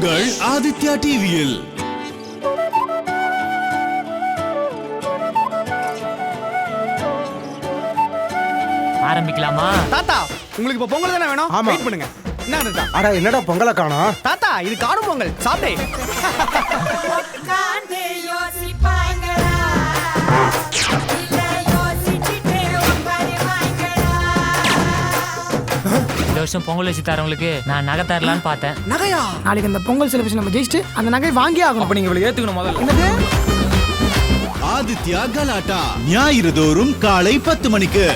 உங்கள் ஆதித்யா டிவியில். ஆரம்பிக்கலாமா? தாத்தா உங்களுக்கு இப்ப பொங்கல் தானே வேணும்? வெயிட் பண்ணுங்க. என்ன தாத்தா? அட என்னடா பொங்கலை காணோம்? தாத்தா இது காணும் பொங்கல், சாப்பிடு. இந்த வருஷம் பொங்கல் வச்சு தரவங்களுக்கு நான் நகை தரலான்னு பார்த்தேன். நகையா? நாளைக்கு அந்த பொங்கல் செலிப்ரேஷன் நம்ம ஜெயிச்சுட்டு அந்த நகை வாங்கி ஆகணும். அப்ப நீங்க இவ்வளவு ஏத்துக்கணும் முதல்ல. என்னது? ஆதித்யா கலாட்டா ஞாயிறு தோறும் காலை 10 மணிக்கு.